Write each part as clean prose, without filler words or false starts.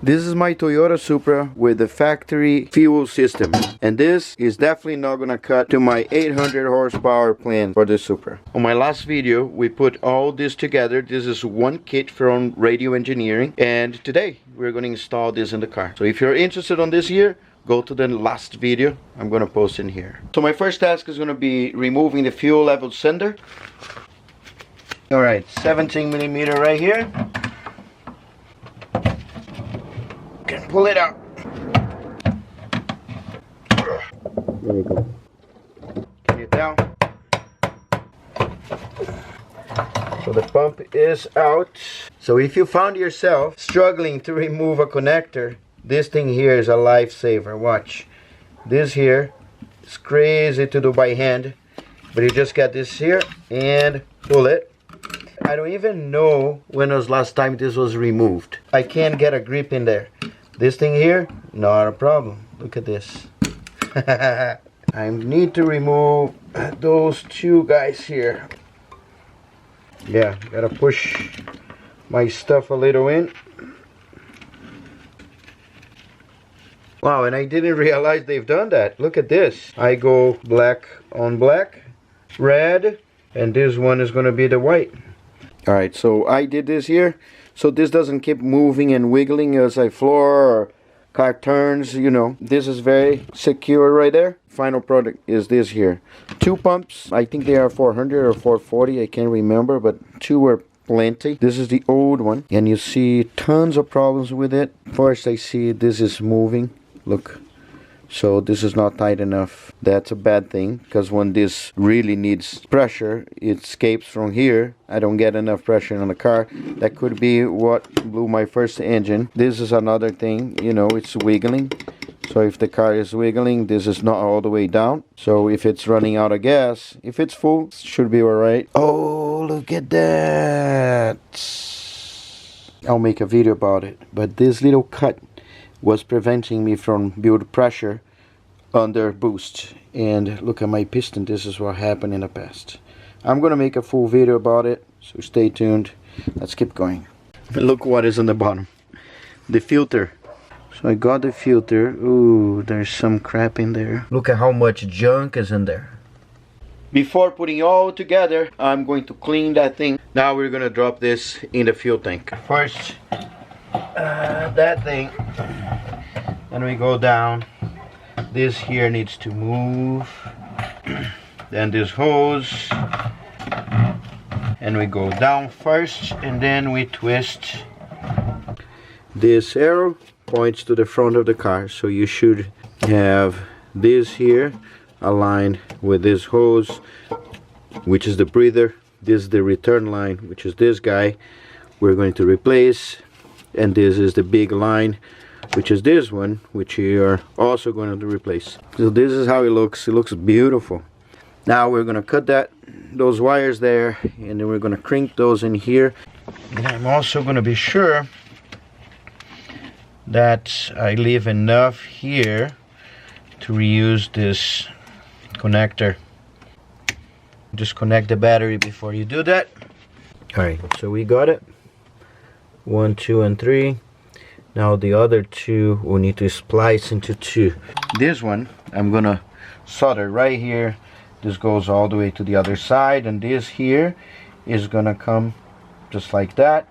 This is my Toyota Supra with the factory fuel system, and this is definitely not gonna cut to my 800 horsepower plan for the Supra. On my last video we put all this together. This is one kit from Radium Engineering, and today we're going to install this in the car. So if you're interested on this here, go to the last video. I'm going to post in here. So my first task is going to be removing the fuel level sender. Alright, 17mm right here. Can pull it out. There we go. Get it down. So the pump is out. So if you found yourself struggling to remove a connector, this thing here is a lifesaver. Watch. This here is crazy to do by hand, but you just get this here and pull it. I don't even know when was last time this was removed. I can't get a grip in there. This thing here, not a problem. Look at this. I need to remove those two guys here. Yeah, gotta push my stuff a little in. Wow, and I didn't realize they've done that. Look at this. I go black on black, red, and this one is gonna be the white. Alright, so I did this here, so this doesn't keep moving and wiggling as I floor or car turns, you know. This is very secure right there. Final product is this here. Two pumps, I think they are 400 or 440, I can't remember, but two were plenty. This is the old one, and you see tons of problems with it. First I see this is moving, look. So this is not tight enough. That's a bad thing, because when this really needs pressure, it escapes from here. I don't get enough pressure on the car. That could be what blew my first engine. This is another thing, you know, it's wiggling. So if the car is wiggling, this is not all the way down. So if it's running out of gas, if it's full, it should be alright. Oh, look at that. I'll make a video about it. But this little cut was preventing me from build pressure under boost. And look at my piston. This is what happened in the past. I'm gonna make a full video about it, so stay tuned. Let's keep going. Look what is on the bottom. The filter. So I got the filter. Ooh, there's some crap in there. Look at how much junk is in there. Before putting all together, I'm going to clean that thing. Now we're gonna drop this in the fuel tank. First, that thing. Then we go down. This here needs to move. Then this hose. And we go down first, and then we twist. This arrow points to the front of the car, so you should have this here aligned with this hose, which is the breather. This is the return line, which is this guy we're going to replace, and this is the big line, which is this one, which you are also going to replace. So this is how it looks. It looks beautiful. Now we're going to cut those wires there, and then we're going to crank those in here. And I'm also going to be sure that I leave enough here to reuse this connector. Disconnect the battery before you do that. Alright, so we got it. 1, 2, and 3. Now the other two we'll need to splice into two. This one I'm gonna solder right here. This goes all the way to the other side, and this here is gonna come just like that.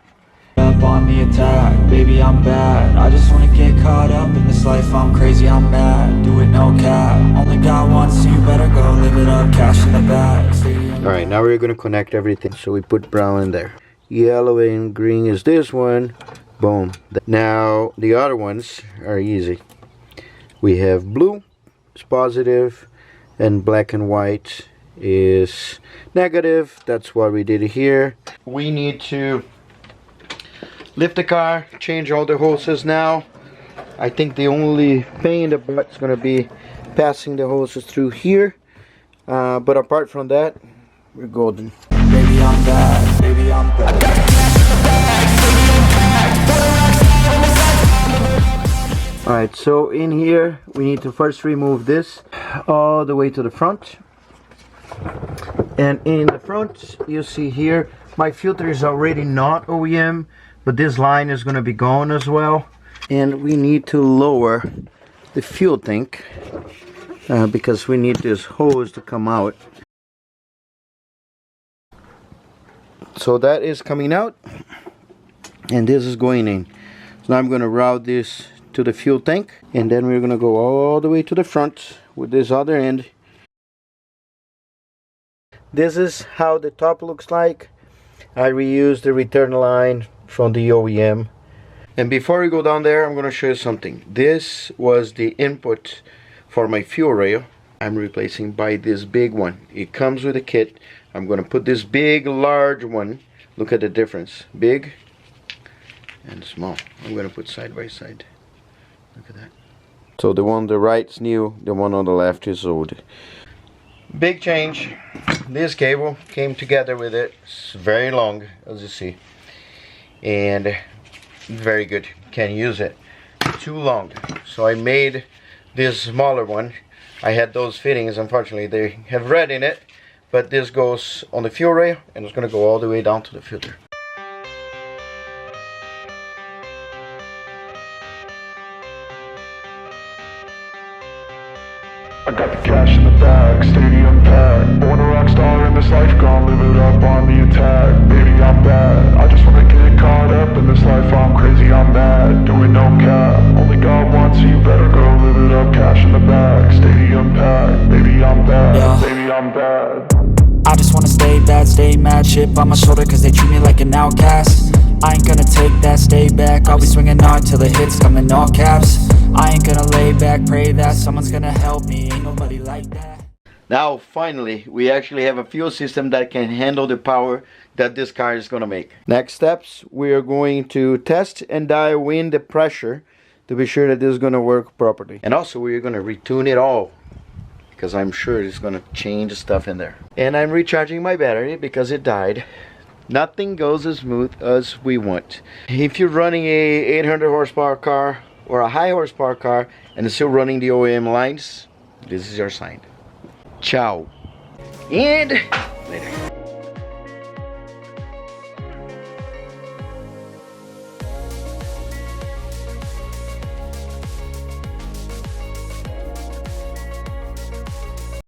Up on the attack, baby I'm bad. I just wanna get caught up in this life, I'm crazy, I'm mad. Do it no cap, only got one, so you better go live it up, cash in the bag. Alright, now we're gonna connect everything. So we put brown in there. Yellow and green is this one. Boom. Now the other ones are easy. We have blue is positive, and black and white is negative. That's what we did here. We need to lift the car, change all the hoses now. I think the only pain in the butt is going to be passing the hoses through here. But apart from that, we're golden. Baby I'm bad, baby I'm bad. Alright, so in here we need to first remove this all the way to the front. And in the front you see here my filter is already not OEM, but this line is going to be gone as well. And we need to lower the fuel tank because we need this hose to come out. So that is coming out, and this is going in. So now I'm going to route this to the fuel tank, and then we're going to go all the way to the front with this other end. This is how the top looks like. I reused the return line from the OEM. And before we go down there, I'm going to show you something. This was the input for my fuel rail. I'm replacing by this big one. It comes with a kit. I'm going to put this big, large one. Look at the difference. Big and small. I'm going to put side by side. Look at that. So the one on the right is new. The one on the left is old. Big change. This cable came together with it. It's very long, as you see. And very good. Can use it. Too long. So I made this smaller one. I had those fittings. Unfortunately, they have red in it. But this goes on the fuel rail, and it's going to go all the way down to the filter. I got the cash in the bag, stadium packed. Born a rock star in this life, gone live it up on the attack. Baby, I'm bad, I just wanna get caught up in this life. I'm crazy, I'm mad, doing no cap. Only God wants you, better go live it up. Cash in the bag, stadium packed. Baby, I'm bad, Yeah. baby, I'm bad. I just wanna stay bad, stay mad. Chip on my shoulder cause they treat me like an outcast. I ain't gonna take that, stay back. I'll be swinging hard till the hits come in all caps. I ain't gonna lay back, pray that someone's gonna help me. Ain't nobody like that. Now finally we actually have a fuel system that can handle the power that this car is going to make. Next steps, we are going to test and dial in the pressure to be sure that this is going to work properly. And also we're going to retune it all, because I'm sure it's going to change stuff in there. And I'm recharging my battery because it died. Nothing goes as smooth as we want. If you're running a 800 horsepower car or a high horsepower car and still running the OEM lines, this is your sign. Ciao. And